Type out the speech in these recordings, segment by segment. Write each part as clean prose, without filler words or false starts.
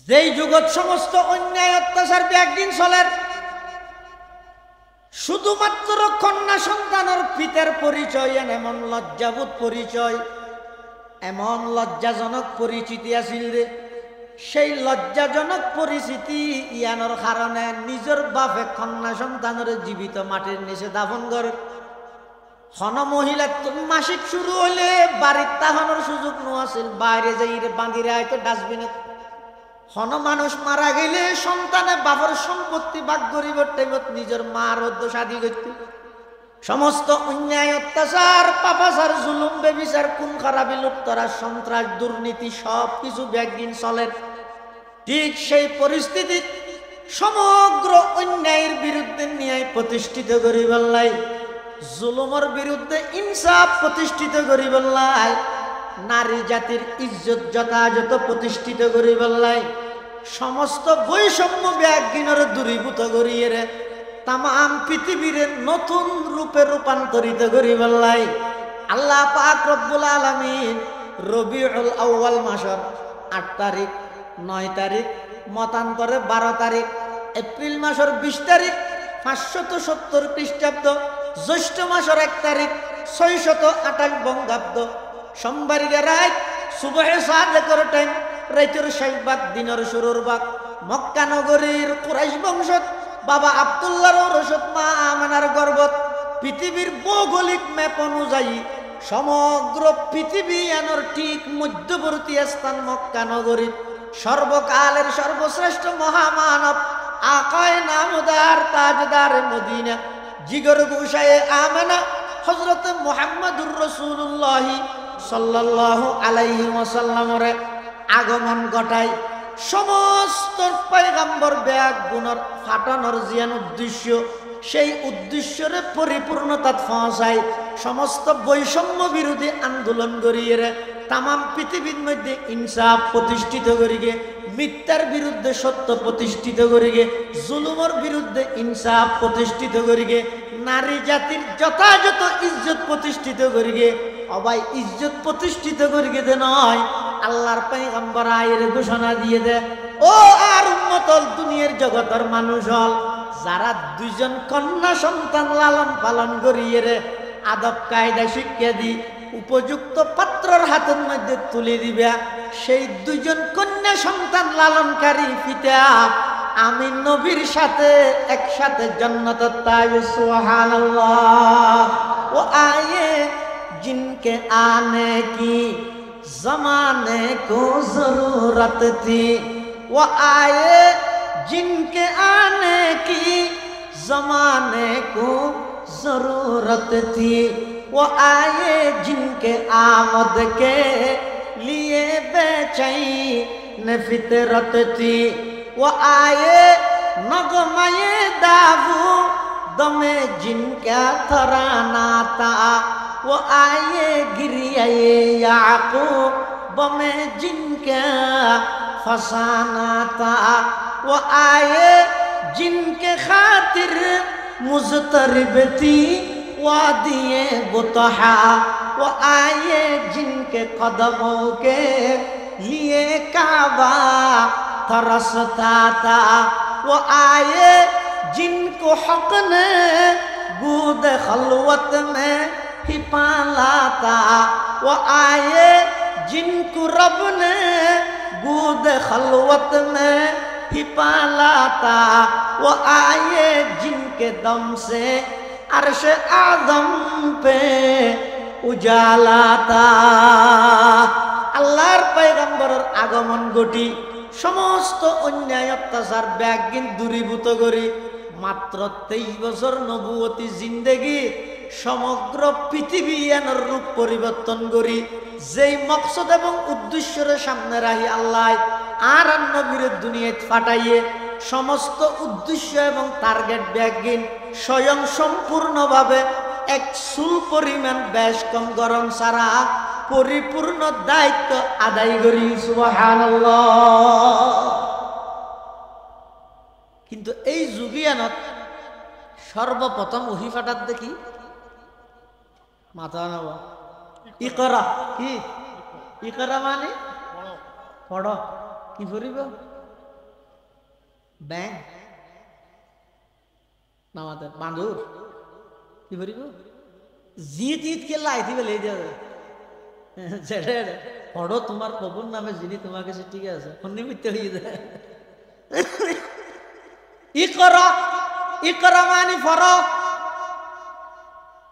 যেই যুগত সমস্ত অন্যায় অত্যাচার একদিন চলের, শুধুমাত্র কন্যা সন্তানের পিতার পরিচয় এমন লজ্জাবোধ পরিচয়, এমন লজ্জাজনক পরিচিতি আছিল রে। সেই লজ্জাজনক পরিচিতি ইয়ানোর কারণে নিজের বাপে কন্যা সন্তানের জীবিত মাটির নিচে দাফন করে। হন মহিলা মাসিক শুরু হইলে বাড়ির তাহানোর সুযোগ নো আছিল, বাইরে যাই বাঁধিরে হয়তো ডাস্টবিনে। হন মানুষ মারা গেলে সন্তানে বাপর সম্পত্তি ভাগ গরিবের টাইমত নিজের মার শাদী করত। সমস্ত অন্যায় অত্যাচার পাপাচার জুলুম বেবিচার খুন খারাপি লুটতরা সন্ত্রাস দুর্নীতি সব কিছু ব্যাগদিন চলেন। ঠিক সেই পরিস্থিতি সমগ্র অন্যায়ের বিরুদ্ধে ন্যায় প্রতিষ্ঠিত করিবার, জুলুমের বিরুদ্ধে ইনসাফ প্রতিষ্ঠিত করিবার, নারী জাতির ইজ্জত যথাযথ প্রতিষ্ঠিত করিবার, সমস্ত বৈষম্য ব্যাগিনের দূরীভূত করিয়ে তাম পৃথিবীর নতুন রূপে রূপান্তরিত করিবার আল্লাহ পাক রব্বুল আলামিন রবিউল আউয়াল মাসের 8 তারিখ 9 তারিখ মতান্তরে 12 তারিখ এপ্রিল মাসের 20 তারিখ 570 খ্রিস্টাব্দ জ্যৈষ্ঠ মাসের 1 তারিখ 628 বঙ্গাব্দ সোমবারের রাত সুবহে সাদেকের টাইম রাতের শেষ ভাগ দিনের শুরুর ভাগ মক্কা নগরীর কুরাইশ বংশত বাবা আব্দুল্লাহর রশদ মা আমেনার গর্ভত পৃথিবীর ভৌগোলিক ম্যাপ অনুযায়ী সমগ্র পৃথিবী এনর ঠিক মধ্যবর্তী স্থান মক্কা নগরী সর্বকালের সর্বশ্রেষ্ঠ মহামানব আকায়ে নামদার তাজদার মদিনা জিগর গুশায়ে আমেনা হযরত মুহাম্মদুর রাসূলুল্লাহ সাল্লাল্লাহু আলাইহি ওয়াসাল্লামের আগমন ঘটায়। সমস্ত পয়গম্বর ব্যাগ গুণর ফাটানোর জিয়ান উদ্দেশ্য, সেই উদ্দেশ্যের পরিপূর্ণতা পৌঁছায়। সমস্ত বৈষম্য বিরোধী আন্দোলন করিয়ে তাম পৃথিবীর মধ্যে ইনসাফ প্রতিষ্ঠিত করিগে, মিথ্যার বিরুদ্ধে সত্য প্রতিষ্ঠিত করিগে, জুলুমের বিরুদ্ধে ইনসাফ প্রতিষ্ঠিত করিগে, নারী জাতির যথাযথ ইজ্জত প্রতিষ্ঠিত করিগে। অবাই ইজ্জত প্রতিষ্ঠিত করিগে দে নয়, আল্লাহর পয়গম্বর আয়ের ঘোষণা দিয়ে দে ও আর উম্মতল দুনিয়ার জগতের মানুষ হল যারা দুইজন কন্যা সন্তান লালন পালন করিয়ে আদব কায়দা শিক্ষা দি উপযুক্ত পাত্রর হাতের মধ্যে তুলে দিবে, সেই দুইজন কন্যা সন্তান লালনকারী পিতা আমি নবীর সাথে একসাথে জান্নাতে তাইবে। সুবহানাল্লাহ। ও আয়ে जिनके आने की जमाने को जरूरत थी, वो आए जिनके आने की जमाने को जरूरत थी, वो आए जिनके आमद के लिए बेचैन फितरत थी, वो आए नगमाए दावू दमे जिनका तराना था, वो आए गिरियाए याकूब में जिनका फसाना था, वो आए जिनके खातिर मुज़तरिब थी वादिए बुतहा, वो आए जिनके कदमों के लिए काबा तरसता था, वो आए जिनको हक ने बूद खलवत में ही पाला था, वो आए जिनको रब ने बूद खलवत में ही पाला था, वो आए जिनके दम से अर्श आदम पे उजाला था। আল্লাহর পয়গম্বরের আগমন ঘটি সমস্ত অন্যায় অত্যাচার ব্যাগিন দূরীভূত করি মাত্র 23 বছর নবুয়তি জিন্দেগি সমগ্র পৃথিবী এর রূপ পরিবর্তন করি যেই মকসদ এবং উদ্দেশ্যের সামনে রাখি আল্লাহ আর নবীর দুনিয়ায় পাঠাইয়ে সমস্ত উদ্দেশ্য এবং টার্গেট ব্যাগিন স্বয়ং সম্পূর্ণভাবে এক চুল পরিমাণ বেশ কম গরম ছাড়া পরিপূর্ণ দায়িত্ব আদায় করি। সুবহানাল্লাহ। কিন্তু এই যুগিয়ানত সর্বপ্রথম ওহী ফাটাত দেখি মাথা নেওয়া ইকরা কি ইকরা মানে পড়ো কি পড়িব ব্যাং নামাতে বাঁদর কি করিব জিত ঈদ খেলা আইতি বেলে যাবে পড়ো তোমার কবর নামে যিনি তোমাকে সে ঠিক আছে নিমিত্ত হয়ে যায় ইকরা মানে পড়ো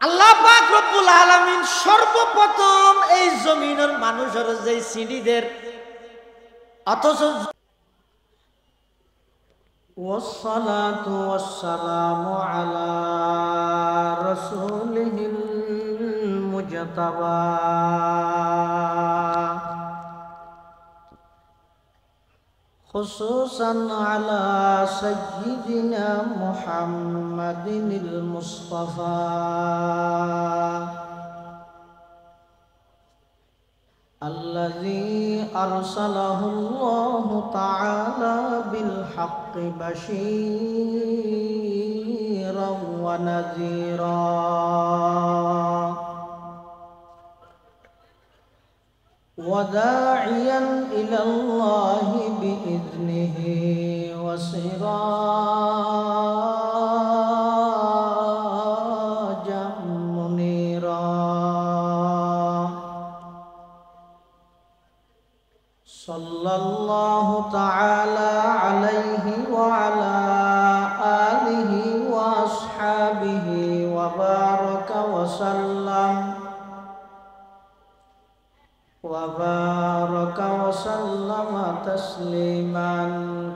আল্লাহ পাক রব্বুল আলামিন সর্বপ্রথম এই জমিনের মানুষের যে সিঁড়িদের অথচ والصلاة والسلام على رسوله المجتبى خصوصا على سيدنا محمد المصطفى الذي أرسله الله تعالى بالحق بشيرا ونذيرا وداعيا إلى الله بإذنه وسراجا منيرا صلى الله تعالى عليه وعلى آله وأصحابه وبارك وسلم تسليما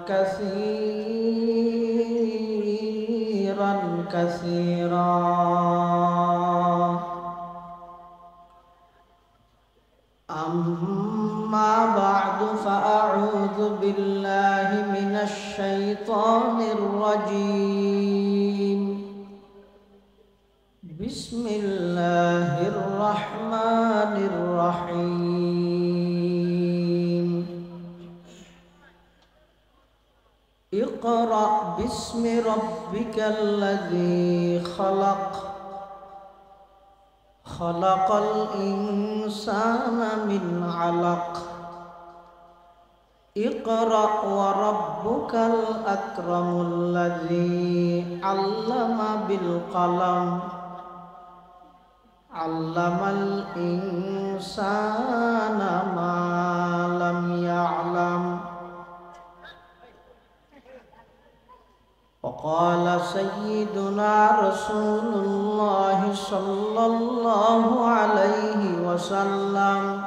كثيرا كثيرا أما بعد فأعوذ بالله من الشيطان الرجيم بسم الله الرحمن الرحيم اقرأ باسم ربك الذي خلق خلق الإنسان من علق اقرأ وربك الأكرم الذي علم بالقلم علم الإنسان ما لم يعلم وقال سيدنا رسول الله صلى الله عليه وسلم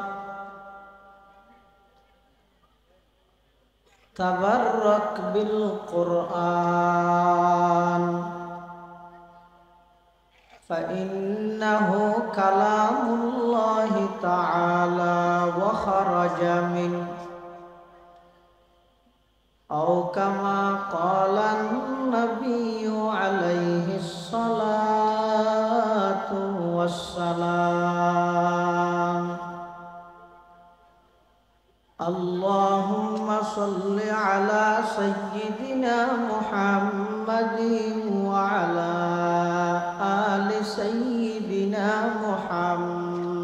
تبرك بالقرآن فإنه كلام الله تعالى وخرج منه أو كما قال النبي عليه الصلاة والسلام اللهم صل على سيدنا محمد وعلى آل سيدنا محمد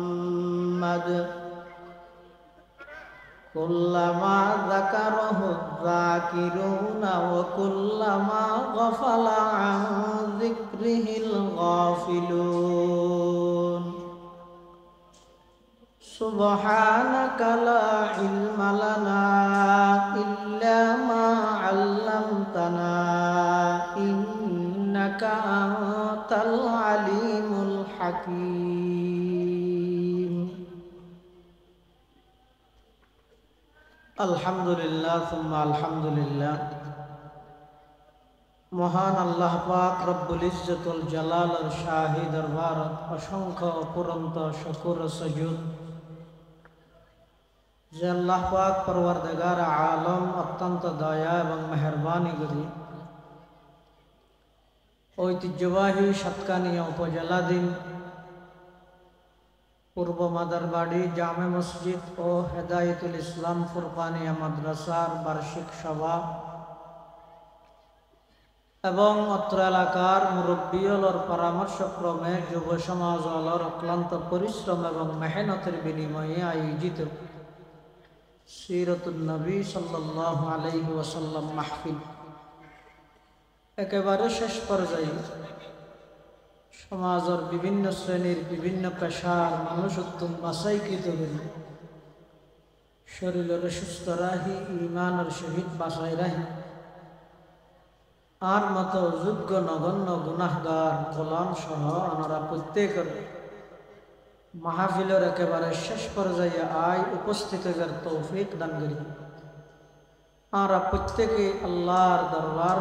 كلما ذكره الذاكرون وكلما غفل عن ذكره الغافلون سبحانك لا علم لنا إلا ما علمتنا إنك أنت العليم الحكيم الحمد لله ثم الحمد لله মহান আল্লাহ পাক রব্বুল ইজ্জতুল জালালের শাহী দরবারত অসংখ্য অপুরন্ত শুকর সুজুদ যে আল্লাহ পাক পরওয়ারদিগার আলম অত্যন্ত দয়া এবং মেহেরবানি করি ঐতিহ্যবাহী সাতকানিয়া উপজেলাধীন পূর্ব মাদারবাড়ি জামে মসজিদ ও হেদায়েতুল ইসলাম ফুরকানিয়া মাদ্রাসার বার্ষিক সভা এবং অত্র এলাকার মুরব্বিয়লর পরামর্শক্রমে যুব সমাজলর অক্লান্ত পরিশ্রম এবং মেহনতের বিনিময়ে আয়োজিত সিরাতুন নবী সাল্লাল্লাহু আলাইহি ওয়াসাল্লাম মাহফিল একেবারে শেষ পর্যায়ে সমাজের বিভিন্ন শ্রেণীর বিভিন্ন পেশার মানুষ উত্তম বাছাইকৃত করি শরীরের সুস্থ রাহি ইমানের সহিত বাছাই রাহি আর মতো যোগ্য নগণ্য গুনাহগার গোলাম সহ আমরা প্রত্যেকের মাহফিলের একেবারে শেষ পর্যায়ে আয় উপস্থিত হওয়ার তৌফিক দান করি। আমরা প্রত্যেকে আল্লাহর দরবার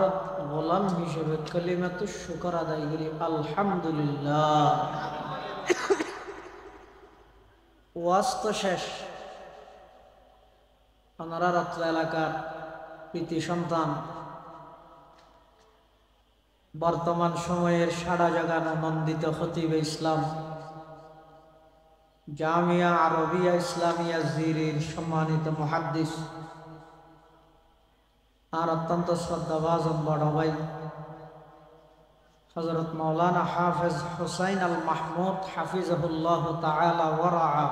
গোলাম হিসেবে কালিমাতুশ শুকর আদায় করি আলহামদুলিল্লাহ। ওয়াজ তো শেষ। আপনারা রাত্র এলাকার প্রীতি সন্তান বর্তমান সময়ের সারা জাগানো নন্দিত খতিবে ইসলাম জামিয়া আরবিয়া ইসলামিয়া জিরির সম্মানিত মুহাদ্দিস আর অত্যন্ত শ্রদ্ধাভাজন বড় ভাই হযরত মাওলানা হাফেজ হুসাইন আল মাহমুদ হাফিজাহুল্লাহ তাআলা ওয়া রাআ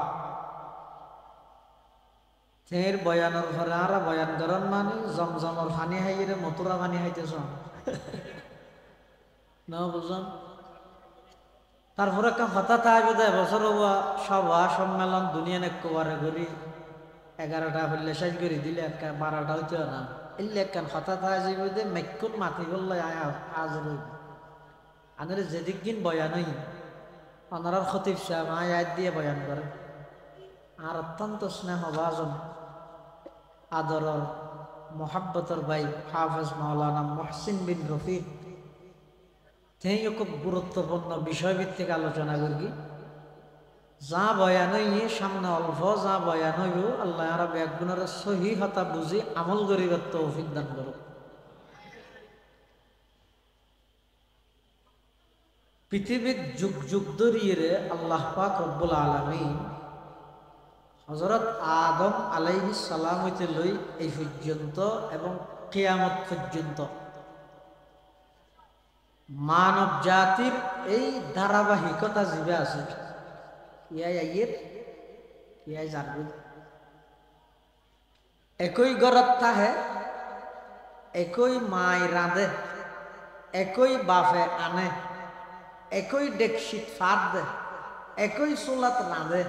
তের বয়ানের ঘরে আর বয়ান করেন মানে জমজমর পানি হাইরে মতুরা পানি হাইতেছ না বুঝলাম। তারপরে একটা হতা থাকবে দেয় বছর সভা সম্মেলন দুনিয়া নেকবারে করি 11টা হইলে শেষ করে দিলে একটা 12টা হইতে না এলে একখান হতা থাকবে যে মেকুন মাতি বললে আজ রইব আনের যেদিক দিন বয়ানই অনারার খতিব সাহেব আয়াত দিয়ে বয়ান করে আর অত্যন্ত স্নেহভাজন আদরর মোহাব্বতর ভাই হাফেজ মাওলানা মুহসিন বিন রফিক তেই খুব গুরুত্বপূর্ণ বিষয়ভিত্তিক আলোচনা করি। যা বয়ান সামনে অল্প যা বয়ান হইব আল্লাহ আরব একগুণের সহি হতা বুঝি আমল করিবার তৌফিক দান করুক। পৃথিবীর যুগ যুগ ধরিয়ে আল্লাহ পাক রব্বুল আলামিন হযরত আদম আলাইহিস সালাম হইতে লই এই পর্যন্ত এবং কিয়ামত পর্যন্ত মানব জাতির এই ধারাবাহিকতা জীবে আছে একই গরত থাহে একই মায় রাঁধে একই বাফে আনে একই ডেকশিত ফাঁদ দে একই চুলাত রাঁধে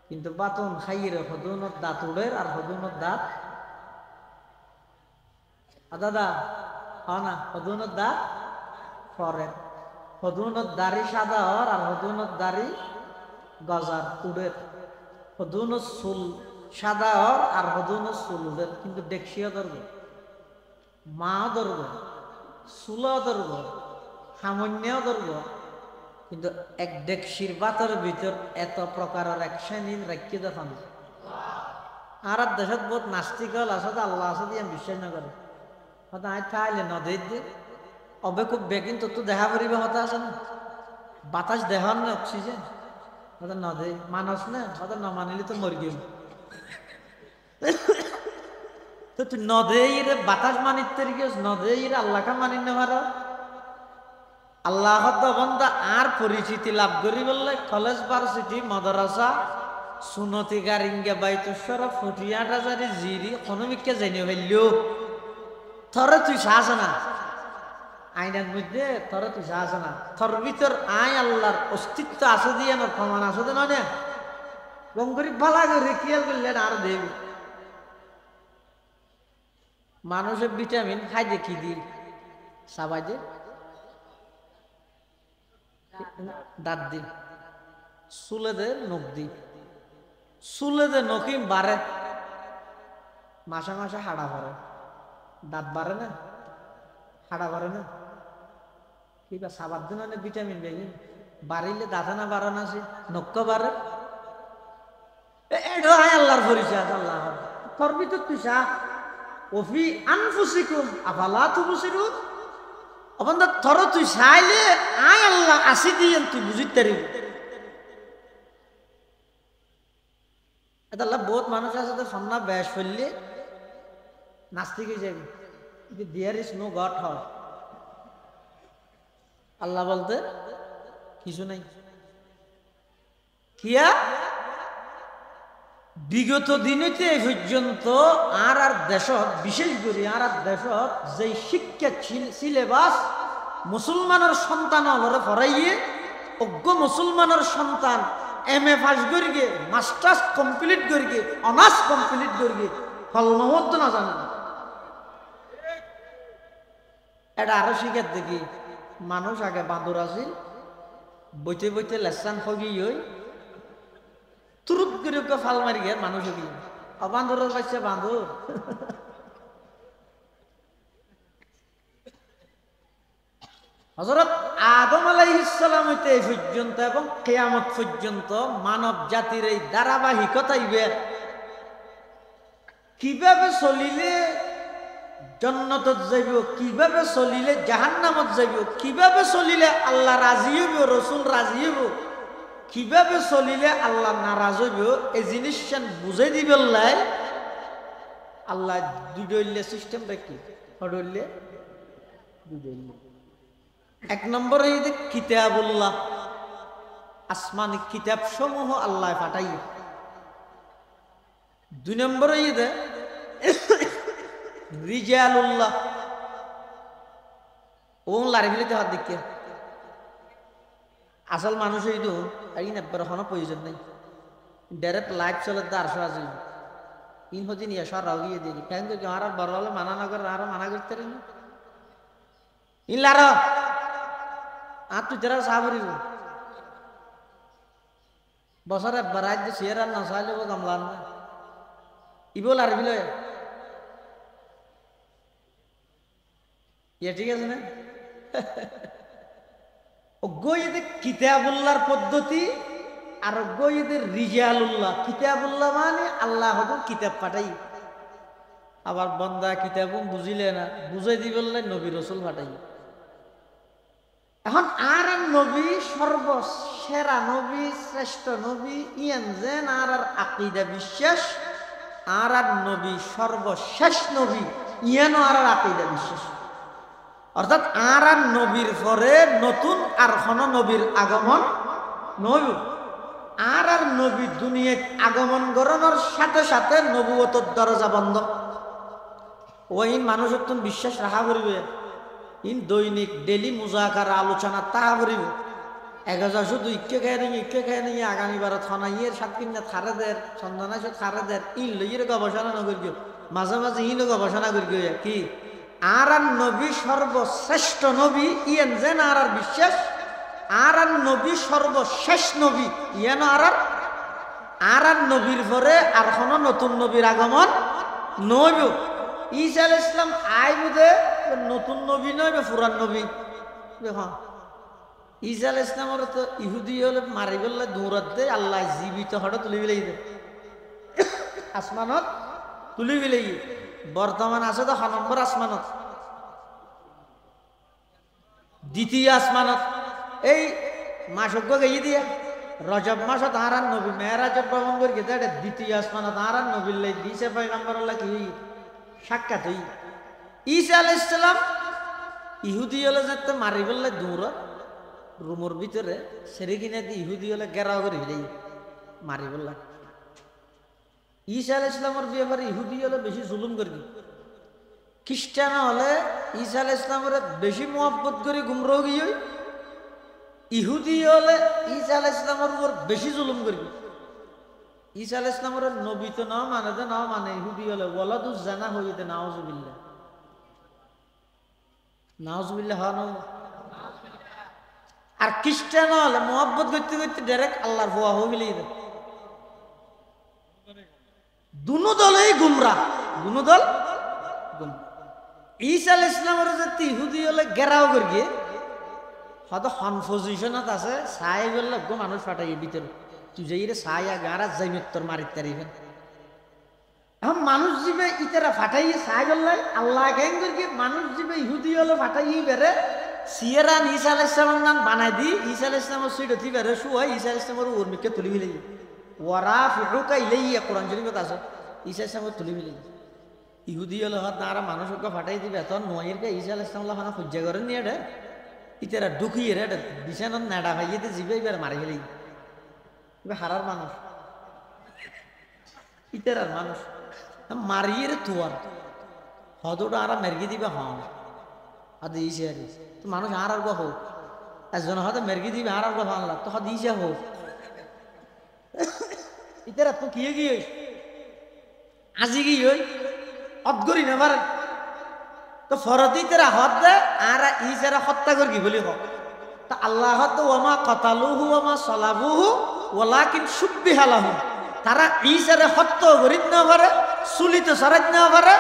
কিন্তু বাতন খাইয়ে হদুনত দাঁত উড়ের আর হদুনত দাঁত দাদা না হদুনত দাঁত ফরে হদুনত দাড়ি সাদা হর আর হদুনত দাড়ি গজার উড়ের হদুনত চুল সাদা হর আর হদুনত চুল উড়ের কিন্তু ডেকশিও ধরব মাও ধরব চুলও ধরব সামান্যও ধরব কিন্তু এক ডেকশির বাতের ভিতর এত প্রকারের এক শ্রেণীর রাখি দেখান আর দেশত বহুত নাস্তিক হল আসলে আল্লাহ আছে দিয়ে বিশ্বাস না করে হয়তো আয় থাইলে নদীর দিয়ে অবে খুব বেগিন তো দেখা করিবে হতে আছে না বাতাস দেখান না অক্সিজেন হয়তো নদী মানুষ না হয়তো না মানিলে তো মরি গেল তো তুই নদীর বাতাস মানিতে গিয়েছ নদীর আল্লাহকে মানি না পারো আল্লাহ বন্দা আর পরিচিতি লাভ করি বললে কলেজ ভার্সিটি মাদ্রাসা সুনতি গারিঙ্গা বাইতেশ্বর ফটিয়াট হাজারি জিরি কোনোমিককে জানিয়ে ফেললেও থরে তুই সাজ না আইনের মধ্যে থরে তুই সাজ না থর ভিতর আয় আল্লাহর অস্তিত্ব আছে দিয়ে না প্রমাণ আছে না না গঙ্গরি ভালা করে খেয়াল করলেন আর দেব মানুষের ভিটামিন খাই দে কি দিন সাবাই দে দাঁত দি চুলে দে নখ দি চুলে দে নখি বাড়ে মাসে মাসে হাড়া ভরে দাঁত বাড়ে না হাড়া ভরে না কিবা সাবার দিন ভিটামিন বেগি বাড়িলে দাঁতে না বাড়ানো আছে নক্ষ বাড়ে এটা আল্লাহর পরিচয় আছে আল্লাহ তোর ভিতর তুই চা ওফি আনফুসিকুম আফালা তুবসিরুন অবন্ধা থর তুই চাইলে আয় আল্লাহ আসি দিয়ে তুই বুঝিতে পারিব এটা বহুত মানুষ আছে তো সন্না ব্যাস ফেললে নাস্তিক হয়ে যাবে দেয়ার ইজ নো গড হয় আল্লাহ বলতে কিছু নাই কিয়া বিগত দিনেতে এই পর্যন্ত আর দেশত বিশেষ করে আর দেশত যে শিক্ষা সিলেবাস মুসলমানের সন্তান অলরে পড়াইয়ে অজ্ঞ মুসলমানের সন্তান MA পাস করিগে মাস্টার্স কমপ্লিট করিগে অনার্স কমপ্লিট করিগে ফলমহত্ব না জানে এটা আরো শিখার দেখি মানুষ আগে বাঁদর আছিল বইতে বইতে লেসান হগি হই তুরুপ করে ফাল মারি গে মানুষ হগি বাঁদরের বাচ্চা বাঁদর হযরত আদম আলাইহিস সালাম হইতে এই পর্যন্ত এবং কিয়ামত পর্যন্ত মানব জাতির এই ধারাবাহিকতা ইবে কিভাবে চলিলে জান্নাতত যাইব কিভাবে চলিলে জাহান্নামত যাইব কিভাবে চলিলে আল্লাহ রাজি হইব রাসূল রাজি হইব কিভাবে চলিলে আল্লাহ নারাজ হইব এই জিনিসটা বুঝাই দিবেলাই আল্লাহ দুইডইলে সিস্টেম রাখি হডইলে দুইডইলে এক নম্বরে এই যে কিতাবুল্লাহ আসমানি কিতাব সমূহ আল্লাহ পাঠাই দুই নম্বরে এই যে রিজালুল্লাহ ও লারিবিলিতে হাত দিকে আসল মানুষ এই তো এই নেবার কোনো প্রয়োজন নেই ডাইরেক্ট লাইভ চলে দাঁড়শো আছে ইন হচ্ছে নিয়ে সরাও গিয়ে দিই কেন কি আর বড় হলে মানা না করে আরো মানা করতে পারেন ইন লার আর তুই যারা সাবরিব বছরে বারাজ যে শেয়ার আর না চাইলে ও গামলান না ইবল আর বিলে ইয়ে ঠিক আছে না অজ্ঞদের কিতাবুল্লাহর পদ্ধতি আর অজ্ঞদের রিজালুল্লাহ কিতাবুল্লাহ মানে আল্লাহ হবো কিতাব পাঠাই আবার বন্দা কিতাব বুঝিলে না বুঝাই দি বললে নবী রসুল পাঠাই এখন আর নবী সর্বসেরা নবী শ্রেষ্ঠ নবী ইয়ান যেন আর আকীদা বিশ্বাস আর নবী সর্বশেষ নবী ইয়ানো আর আকীদা বিশ্বাস অর্থাৎ আর নবীর পরে নতুন আর কোন নবীর আগমন নয় আর নবী দুনিয়ায় আগমন করানোর সাথে সাথে নবুয়তের দরজা বন্ধ ওই মানুষের তুমি বিশ্বাস রাখা করিবে ইন দৈনিক ডেলি মুজাকারা আলোচনা তাহা করিবে 1000 শুধু ইকে খাই নিয়ে আগামীবার থানাইয়ের সাত কিনা থারে দের সন্ধানা সে থারে দের ইন লইয়ের গবেষণা না করি মাঝে মাঝে ইন গবেষণা করি কি আর নবী সর্বশ্রেষ্ঠ নবী ইয়েন যেন আর বিশ্বাস আর নবী সর্বশেষ নবী ইয়েন আর নবীর পরে আর কোন নতুন নবীর আগমন নইব ঈসা আলাইহিস সালাম আই বুঝে নতুন নবী নইবে পুরান নবী হ্যাঁ ঈসা আলাইহিস সালামের তো ইহুদি হলে মারি বললে দৌড়াত দে আল্লাহ জীবিত হঠাৎ তুলি বিলাই দে আসমানত তুলি বিলাই বর্তমান আছে তো 6 নম্বর আসমানত দ্বিতীয় আসমানত এই মাসজ্ঞ গিয়ে দিয়ে রজব মাসত আর নবী মেরাজ ভ্রমণ করি গেছে দ্বিতীয় আসমানত আর নবীর লাই দিছে পয়গম্বর আল্লাহ কি সাক্ষাৎ হই ঈসা আলাইহিস সালাম ইহুদি হলে যাতে মারি বললে দৌড় রুমের ভিতরে সেরে কিনে দিয়ে ইহুদি হলে গেরাও করে যাই মারি বললাম ঈসা আলাইহিস সালামের ব্যাপারে ইহুদি হলে বেশি জুলুম করবি খ্রিস্টান হলে ঈসা আলাইহিস সালামের বেশি মহব্বত করে গুমরাহ গিয়ে ইহুদি হলে ঈসা আলাইহিস সালামের উপর বেশি জুলুম করবি ঈসা আলাইহিস সালামের নবী তো না মানে ইহুদি হলে ওয়ালাদুজ জানা হইতে নাউজুবিল্লাহ হওয়া না আর খ্রিস্টান হলে মহব্বত করতে করতে ডাইরেক্ট আল্লাহর ভুয়া হয়ে গেলে দুনো দলেই গুমরা দুনো দল ঈসা আলাইহিস সালামের যে ইহুদি হলে গেরাও করিয়ে হয়তো কনফিউশনত আছে চাই বললে মানুষ ফাটাই ভিতরে তুই যাই রে চাই আগারা যাই তোর মারিত তারিখেন এখন মানুষ জীবে ইতারা ফাটাইয়ে চাই বললে আল্লাহ কেন করি মানুষ জীবে ইহুদি হলে ফাটাইয়ে বেড়ে সিয়েরান ঈসা আলাইহিস সালাম নাম বানাই দি ঈসা আলাইহিস সালামের সুইডতি বেড়ে শুয়াই ঈসা আলাইহিস সালামের উর্মিকে তুলি ফেলে ওয়ারা ফিরুকা ইলাইয়া কোরআন শরীফত আছে ঈসা আলাইহিস সালাম তুলি ফেলে ইহুদি হলে হত না মানুষকে ফাটাই দিবে তখন নয়েরকে ঈসা আলাইহিস সালাম হানা সহ্য করে নিয়ে রে ইতারা ঢুকিয়ে রে বিছানার নাড়া ভাইয়েতে জিবে এবার মারি ফেলে এবার হারার মানুষ ইতার আর মানুষ মারিয়ে রে তুয়ার হদটা আর মেরগি দিবে হন আদ ইসে আর তো মানুষ আর গো হোক একজন হয়তো মেরগি দিবে আর গো ভাঙলা তো হদ ইসে হোক ইতার তো কি গিয়ে আজি গিয়ে অদগরি না মারেন তো ফরদি তেরা হদ দে আর ইসেরা হত্যা করি কি বলি হোক তা আল্লাহ তো ওমা কতালুহু ওমা সলাবুহু ওয়ালাকিন সুব্বিহা লাহুম তারা ইসারে হত্যা করিত না পারে চুলিতে সরাইত না পারে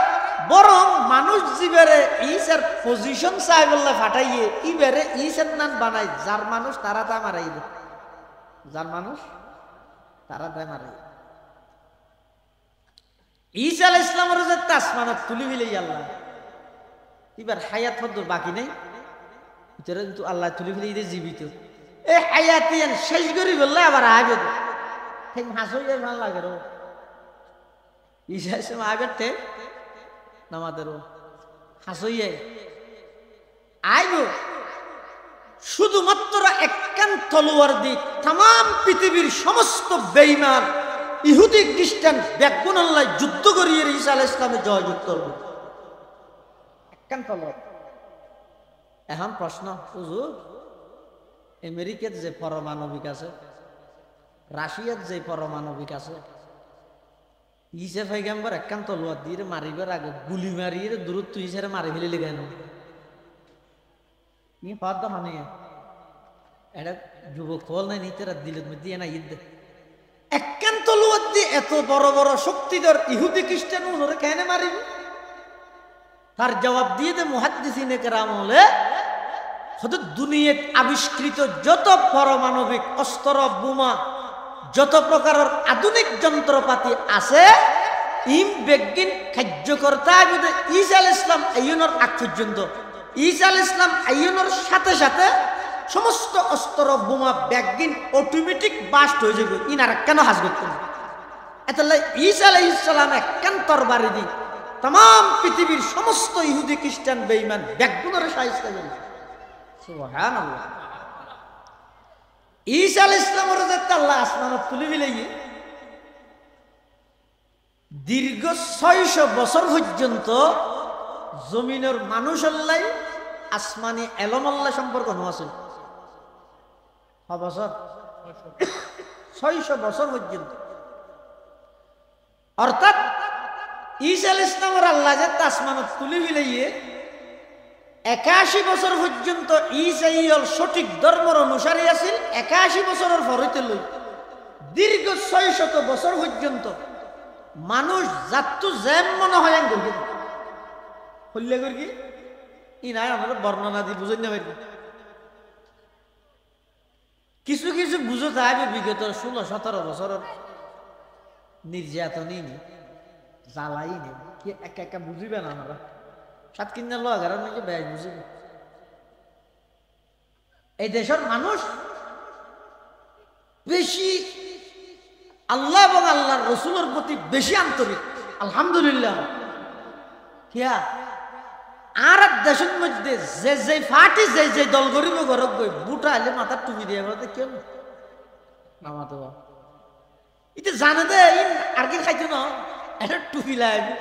বরং মানুষ জীবেরে ইসার পজিশন চাই বললে ফাটাইয়ে ইবেরে ইসের নান বানাই যার মানুষ তারা তা মারাই দে যার মানুষ তারা তা মারাই ঈসা আলাইহিস সালামের যে আসমানত তুলি মিলে আল্লাহ এবার হায়াত পর্যন্ত বাকি নেই ভিতরে কিন্তু আল্লাহ তুলি ফেলে ঈদে জীবিত এই হায়াতিয়ান শেষ করি বললে আবার আগে ঠিক হাসইয়ে ভাল লাগে রো ঈসা সময় আগেতে নামাদেরও হাসইয়ে আইব শুধুমাত্র একখান তলোয়ার দিয়ে তাম পৃথিবীর সমস্ত বেঈমান ইহুদি খ্রিস্টান ব্যাগুন আল্লাহ যুদ্ধ করিয়ে ঈসা আলাইহিস সালামে জয়যুক্ত করবে একখান তলোয়ার। এখন প্রশ্ন হুজুর আমেরিকার যে পারমাণবিক আছে রাশিয়ার যে পারমাণবিক আছে ঈসা পয়গম্বর একখান তলোয়ার দিয়ে মারিবার আগে গুলি মারিয়ে দূরত্ব ঈসারে মারি ফেলে কেন ই পাদ মানে এটা যুবক ফল নাই নিতেরা দিলের মধ্যে না ঈদ একখান তলোয়ার দিয়ে এত বড় বড় শক্তিধর ইহুদি খ্রিস্টান ওরে কেন মারিব তার জবাব দিয়ে দে মুহাদ্দিসিনে কেরাম হলে হয়তো দুনিয়াত আবিষ্কৃত যত পারমাণবিক অস্ত্র বোমা যত প্রকারের আধুনিক যন্ত্রপাতি আছে ইম বেগিন কার্যকর্তা যদি ঈসা আলাইহিস সালাম আইয়ুনের আগ পর্যন্ত ঈসা আলাইহিস সালাম আইয়ুনের সাথে সাথে সমস্ত অস্ত্র বোমা বেগিন অটোমেটিক বাস্ট হয়ে যাবে ইনারা কেন হাজ করতেন এতলে ঈসা আলাইহিস সালাম একখান তরবারি দি তাম পৃথিবীর সমস্ত ইহুদি খ্রিস্টান বেঈমান বেগুনের শায়েস্তা করে সুবহানাল্লাহ। ঈসা আলাইহিস সালামের যে আল্লাহ আসমানত তুলি ফেলাইয়ে দীর্ঘ 600 বছর পর্যন্ত জমিনের মানুষ আল্লাহ আসমানি এলম আল্লাহ সম্পর্ক আছে বছর 600 বছর পর্যন্ত অর্থাৎ ঈসা আলাইহিস সালামের আল্লাহ যে আসমানত তুলি ফেলাইয়ে 81 বছর পর্যন্ত ঈসা ইয়ল সঠিক ধর্মের অনুসারী আছিল 81 বছরের পরেতে লই দীর্ঘ 600 বছর পর্যন্ত মানুষ জাতু যেম মনে হয় গরি হল্লে করি ই নাই আমরা বর্ণনা দি বুঝই না পারি কিছু কিছু বুঝো যাবে বিগত 16-17 বছরের নির্যাতনই নি জ্বালাই নি কি একা একা বুঝিবে না আমরা সাত কিনা লাগার নাকি ব্যয় বুঝিবে এই দেশের মানুষ বেশি আল্লাহ এবং আল্লাহর রসুলের প্রতি বেশি আন্তরিক আলহামদুলিল্লাহ কিয়া আর দেশের মধ্যে যে যে পার্টি যে যে দল গরিব ঘরক গই বুটা আলে মাথার টুপি দিয়ে বলতে কেন নামাতে এটা জানে দে আর কি খাইতো না এটা টুপি লাগবে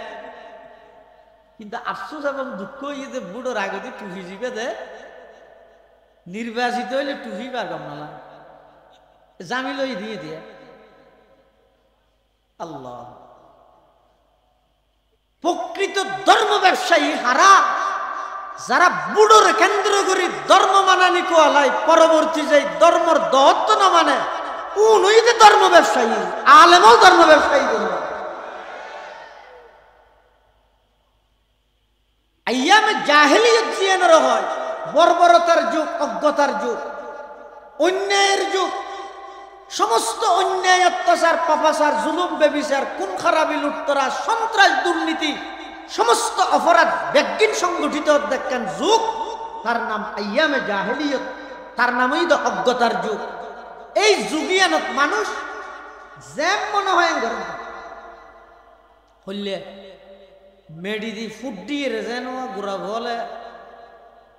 কিন্তু আফসোস এবং দুঃখ ইয়ে যে বুড়োর আগতে টুপি জিবে দে নির্বাচিত হইলে টুপি বার কম না জামিল দিয়ে দিয়ে আল্লাহ প্রকৃত ধর্ম ব্যবসায়ী হারা যারা বুড়োর কেন্দ্র করে ধর্ম মানানি কোয়ালাই পরবর্তী যে ধর্মর দহত্ব না মানে উনি যে ধর্ম ব্যবসায়ী আলেমও ধর্ম ব্যবসায়ী আইয়ামে জাহেলিয়ত জিয়ানোর হয় বর্বরতার যুগ অজ্ঞতার যুগ অন্যায়ের যুগ সমস্ত অন্যায় অত্যাচার পাপাচার জুলুম বেবিচার খুন খারাপি লুটতরা সন্ত্রাস দুর্নীতি সমস্ত অপরাধ বেগিন সংগঠিত দেখেন যুগ তার নাম আইয়ামে জাহেলিয়ত তার নামই তো অজ্ঞতার যুগ এই যুগিয়ানত মানুষ যেম মনে হয় হইলে মেডি দি ফুট দিয়ে যেন গুড়া বলে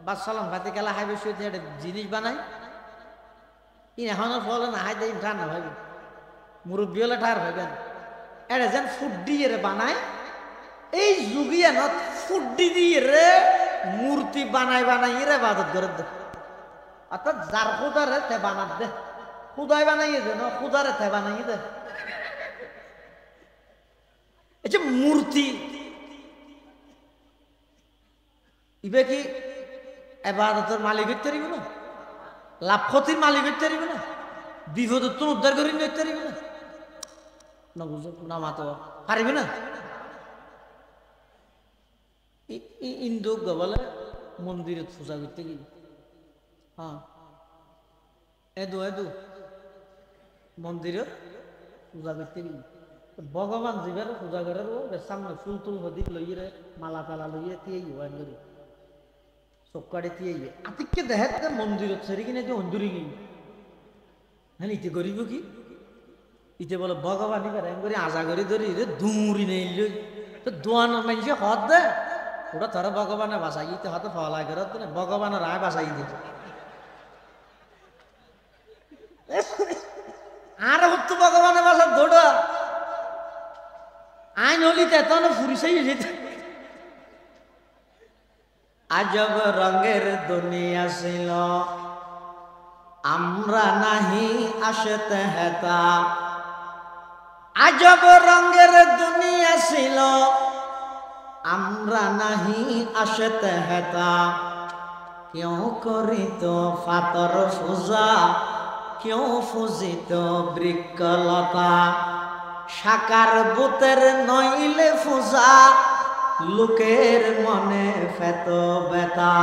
বা সালাম ভাতি খেলা হাইবে শুয়ে জিনিস বানাই এখনো ফলে না হাই দেয় ঠান্ডা ভাবি মুরব্বী হলে ঠার ভাবেন এরা যেন ফুড্ডি এর বানায়, এই যুগিয়ানত ফুড্ডি দিয়ে রে মূর্তি বানাই বানাই এর ইবাদত করে দে। অর্থাৎ যার খুদারে তে বানাত দে, খুদাই বানাইয়ে দে না, খুদারে তে বানাইয়ে দে। এই যে মূর্তি ইবে কি ইবাদতের মালিক হইতে পারিব না, লাভ ক্ষতির মালিক হইতে পারিব না, বিপদ উদ্ধার করে নিতে পারিব না, না বুঝো না মাতো পারিবে না। ইন্দু বলে মন্দিরে পূজা করতে গেলে, হ্যাঁ এদু এদু মন্দিরে পূজা করতে গেলে ভগবান জীবের পূজা করে সামনে ফুল তুল হদিক লইয়ে মালা তালা লইয়ে তিয়েই করি চক্কাড়ে তিয়েই আতিককে দেখে মন্দিরত সেরি কিনে যে অঞ্জুরি গিয়ে হ্যাঁ ইতে করিব কি, ইতে বলে ভগবান এবার করে আজা করে ধরি রে দুমুরি নেই লই তো দোয়ানোর মানুষে হদ দে ওটা ধরো ভগবানের বাসাই দিতে হয়তো ফলা করে ভগবানের রায় বাসাই দিতে আর হতো ভগবানের বাসা দৌড়া আইন হলি তেতন ফুরিসাই যেতে। আজব রঙের দুনিয়া ছিল আমরা নাহি আসতে হেতা, আজব রঙের দুনিয়া ছিল আমরা নাহি আসতে হেতা, কেউ করিত ফাতর পূজা কেউ ফুজিত বৃক্ষলতা, সাকার বুতের নইলে পূজা লোকের মনে ফেত বেতা,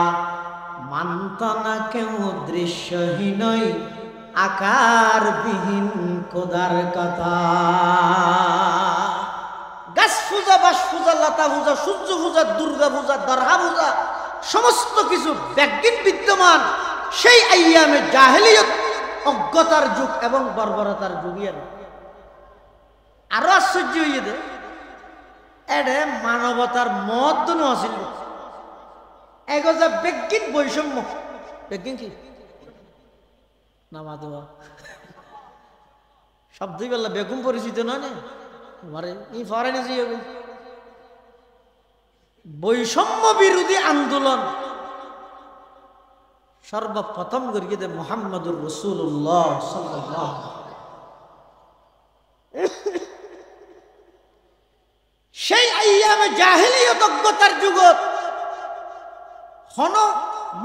মানত না কেউ দৃশ্যহীনই আকার বিহীন খোদার কথা। গাছ পূজা বাস পূজা লতা পূজা সূর্য পূজা দুর্গা পূজা দরহা পূজা সমস্ত কিছু ব্যাজ্ঞিক বিদ্যমান সেই আইয়ামে জাহেলিয়ত অজ্ঞতার যুগ এবং বর্বরতার যুগিয়ে আরো আশ্চর্য হইয়ে দে এডে মানবতার মত আছিল এগোজা ব্যাজ্ঞিক বৈষম্য। ব্যাজ্ঞিক কি নামা দেওয়া শব্দই বললা বেগুম পরিচিত নয় না মারে ই ফরেনে যে বৈষম্য বিরোধী আন্দোলন সর্বপ্রথম করিয়ে দে মুহাম্মদুর রাসূলুল্লাহ সাল্লাল্লাহু সেই আইয়ামে জাহেলিয়ত অজ্ঞতার যুগত হন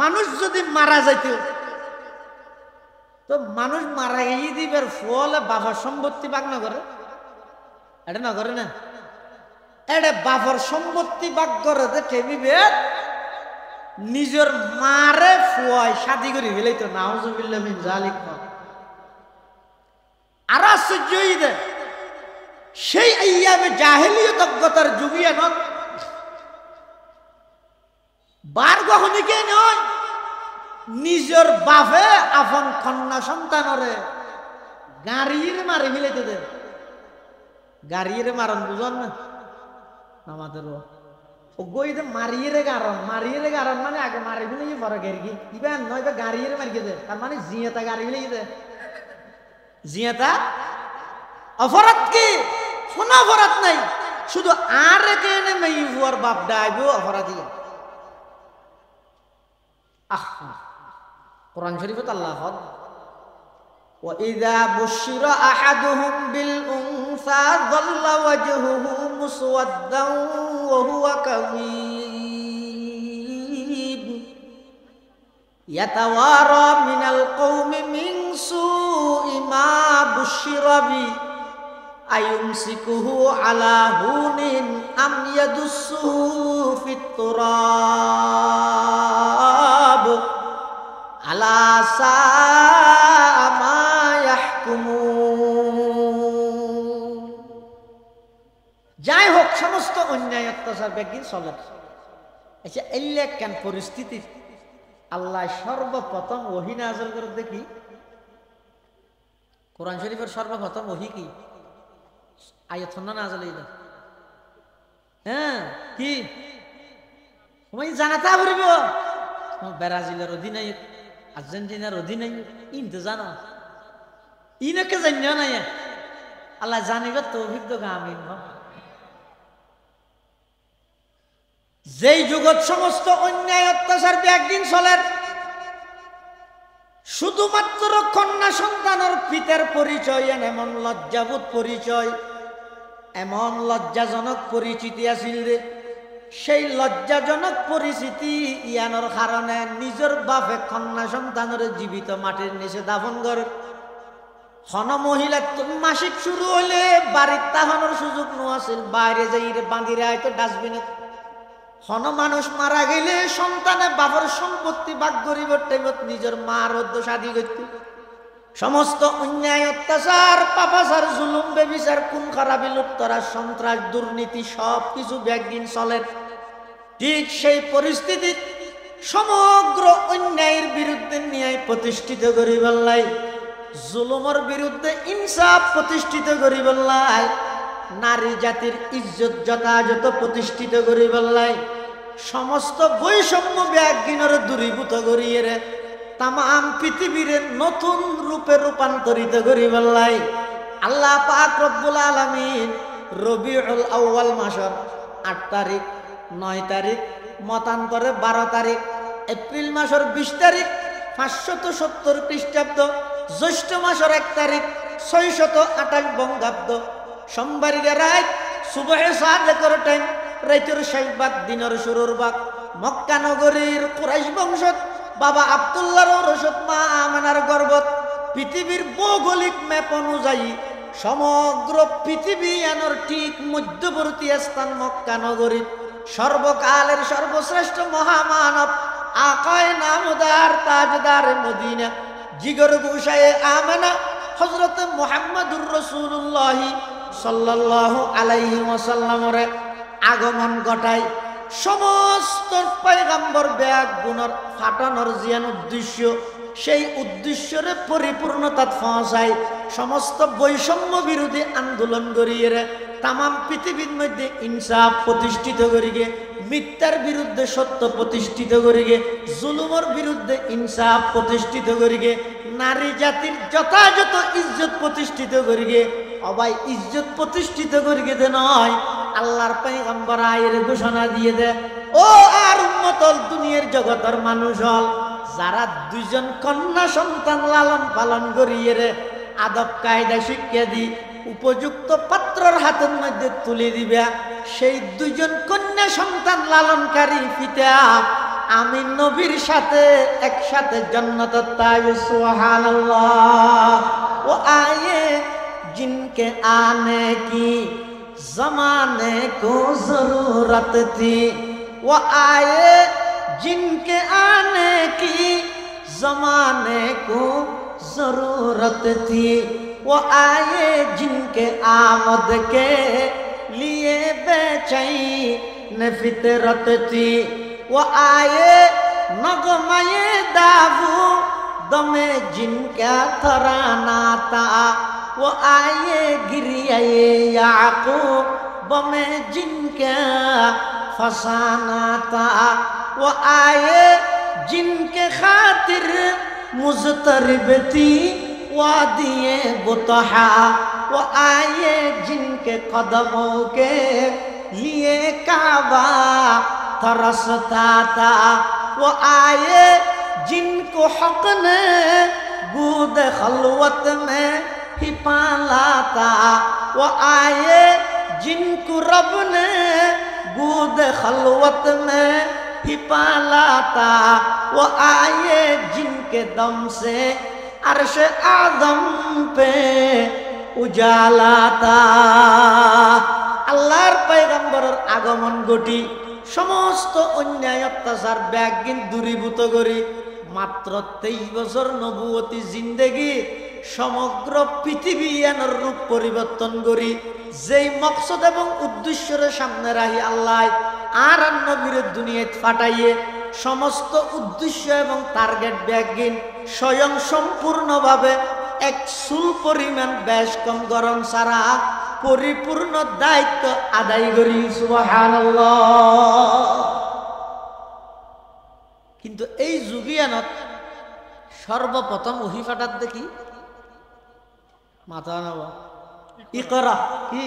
মানুষ যদি মারা যাইত তো মানুষ মারা গিয়ে দিবার ফলে বাবার সম্পত্তি ভাগ না করে, এটা না করে না, এটা বাবার সম্পত্তি ভাগ করে টেবিবে নিজের মারে ফুয়াই শাদি করে ফেলাই তো নাউজুবিল্লাহ মিন জালিক। আর আশ্চর্য হইতে সেই আইয়ামে জাহেলিয়ত অজ্ঞতার যুগিয়া ন বার গহনিকে নয় নিজের বাপে আপন কন্যা সন্তানরে গাড়ির মারি ফেলাইতে দে, গাড়ির মারণ বুঝন না আমাদের গইতে মারিয়ে গারণ মানে আগে মারি ফেলে পরে গেরগি ইবেন নয় গাড়িয়ে মারিয়ে দে, তার মানে জিয়াতা গাড়ি ফেলে দে, জিয়াতা অপরাধ কি কোন অপরাধ নাই, শুধু আর কেনে মেয়ে বুয়ার বাপ ডাইব অপরাধী। আহা কোরআন শরীফত আল্লাহ وَإِذَا بُشِّرَ أَحَدُهُمْ بِالْأُنثَى ظَلَّ وَجْهُهُ مُسْوَدًّا وَهُوَ كَظِيمٌ يَتَوَارَى مِنَ الْقَوْمِ مِنْ سُوءِ مَا بُشِّرَ بِهِ أَيُمْسِكُهُ عَلَى هُونٍ أَمْ يَدُسُّهُ فِي التُّرَابِ أَلَا سَاءَ مَا يَحْكُمُونَ। যাই হোক সমস্ত অন্যায় অত্যাচার ব্যাগিন চলে। আচ্ছা এলে কেন পরিস্থিতি আল্লাহ সর্বপ্রথম ওহী নাযিল করে দেখি কোরআন শরীফের সর্বপ্রথম ওহী কি আয়াত না নাযিল হইল, হ্যাঁ কি তুমি জানাতা পারিব ব্রাজিলের অধিনায়ক আর্জেন্টিনার অধিনায়ক ইনতে জানা ইনকে জানিও না আল্লাহ জানিবে তৌফিক তো আমিন। যেই যুগত সমস্ত অন্যায় অত্যাচার একদিন চলের, শুধুমাত্র কন্যা সন্তানের পিতার পরিচয় এমন লজ্জাবোধ পরিচয়, এমন লজ্জাজনক পরিচিতি আছিল রে। সেই লজ্জাজনক পরিচিতি ইয়ানোর কারণে নিজের বাপে কন্যা সন্তানের জীবিত মাটির নিচে দাফন করে। হন মহিলা মাসিক শুরু হইলে বাড়ির তাহানোর সুযোগ নোয়াছিল, বাইরে যাই বাঁধিরে হয়তো ডাস্টবিনে। হন মানুষ মারা গেলে সন্তানে বাবার সম্পত্তি ভাগ করিবার টাইমত নিজের মার অদ্য শাদি করত। সমস্ত অন্যায় অত্যাচার পাপাচার জুলুম বেবিচার কোন খারাপি লুপ্তরা সন্ত্রাস দুর্নীতি সব কিছু ব্যাগদিন চলেন। ঠিক সেই পরিস্থিতি সমগ্র অন্যায়ের বিরুদ্ধে ন্যায় প্রতিষ্ঠিত করিবার লাই, জুলুমের বিরুদ্ধে ইনসাফ প্রতিষ্ঠিত করিবার লাই, নারী জাতির ইজ্জত যথাযথ প্রতিষ্ঠিত করিবার লাই, সমস্ত বৈষম্য ব্যাগিনের দূরীভূত করিয়ে তাম পৃথিবীর নতুন রূপে রূপান্তরিত করিবার লাই আল্লাহ পাক রব্বুল আলামিন রবিউল আউয়াল মাসের 8 তারিখ 9 তারিখ মতান্তরে 12 তারিখ এপ্রিল মাসের 20 তারিখ 570 খ্রিস্টাব্দ জ্যৈষ্ঠ মাসের 1 তারিখ 628 বঙ্গাব্দ সোমবার রাত সুবহে সাদেকের টাইম রাতের 6 ভাগ দিনের শুরুর ভাগ মক্কা নগরীর কুরাইশ বংশত বাবা আব্দুল্লাহর রশদ মা আমেনার গর্ভত পৃথিবীর ভৌগোলিক ম্যাপ অনুযায়ী সমগ্র পৃথিবী এনর ঠিক মধ্যবর্তী স্থান মক্কা নগরীর সর্বকালের সর্বশ্রেষ্ঠ মহামানব আকায়ে নামদার তাজদার মদিনা জিগর গুশায়ে আমেনা হযরত মুহাম্মদুর রাসূলুল্লাহ সাল্লাল্লাহু আলাইহি ওয়াসাল্লামের আগমন ঘটায়। সমস্ত পয়গম্বর ব্যাগ গুণর ফাটানোর জিয়ান উদ্দেশ্য, সেই উদ্দেশ্যরে পরিপূর্ণতা পৌঁছায়। সমস্ত বৈষম্য বিরোধী আন্দোলন করিয়ে তাম পৃথিবীর মধ্যে ইনসাফ প্রতিষ্ঠিত করিগে, মিথ্যার বিরুদ্ধে সত্য প্রতিষ্ঠিত করিগে, জুলুমের বিরুদ্ধে ইনসাফ প্রতিষ্ঠিত করিগে, নারী জাতির যথাযথ ইজ্জত প্রতিষ্ঠিত করিগে। অবাই ইজ্জত প্রতিষ্ঠিত করিগে দে নয়, আল্লাহর পয়গম্বর আয়ের ঘোষণা দিয়ে দে ও আর উম্মতল দুনিয়ার জগতের মানুষ হল যারা দুইজন কন্যা সন্তান লালন পালন করিয়ে রে আদব কায়দা শিক্ষা দি উপযুক্ত পাত্রর হাতের মধ্যে তুলে দিবে, সেই দুইজন কন্যা সন্তান লালনকারী পিতা আমি নবীর সাথে একসাথে জান্নাতে তাইবে। সুবহানাল্লাহ। ও আয়ে जिनके आने की जमाने को जरूरत थी, वो आए जिनके आने की जमाने को जरूरत थी, वो आए जिनके आमद के लिए बेचैन फितरत थी, वो आए नगमे दाऊद में जिनका तराना था, वो आए गिरिए याकूब में जिनका फसाना था, वो आए जिनके खातिर मुज़तरिब थी वादिये बुतहा, वो आए जिनके कदमों के लिए काबा तरसता था, वो आए जिनको हक ने बूद खलवत में ही पाला था, वो आए जिनको रब ने बूद खलवत में ही पाला था, वो आए जिनके दम से अर्श आदम पे उजाला था। আল্লাহর পয়গম্বরের আগমন ঘটি সমস্ত অন্যায় অত্যাচার ব্যাগিন দূরীভূত করি মাত্র 23 বছর নবুয়তি জিন্দেগি সমগ্র পৃথিবী এর রূপ পরিবর্তন করি যেই মকসদ এবং উদ্দেশ্যের সামনে রাখি আল্লাহ আর নবীর দুনিয়াত ফাটাইয়ে সমস্ত উদ্দেশ্য এবং টার্গেট ব্যাগিন স্বয়ং সম্পূর্ণভাবে এক চুল পরিমাণ বেশ কম গরম ছাড়া পরিপূর্ণ দায়িত্ব আদায় করি। সুবহানাল্লাহ। কিন্তু এই যুগিয়ানত সর্বপ্রথম ওহি ফাটাত দেখি মাথা নেওয়া ইকরা কি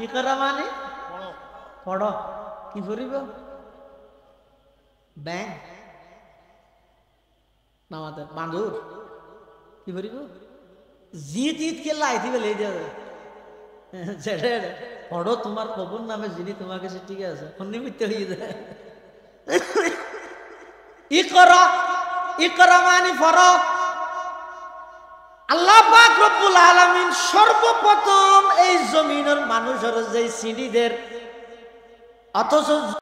ইকরা মানে পড়ো কি পড়িব ব্যাং নামাতে বাঁদুর কি পড়িব জিত ঈদ কে লাই দিবে লে যাবে পড়ো তোমার খবর নামে যিনি তোমার কাছে ঠিক আছে নিমিত্ত হয়ে যায় ইকরা ইকরা মানে পড়ো আল্লাহ পাক রব্বুল আলামিন সর্বপ্রথম এই জমিনের মানুষের যে সিঁড়িদের অথচ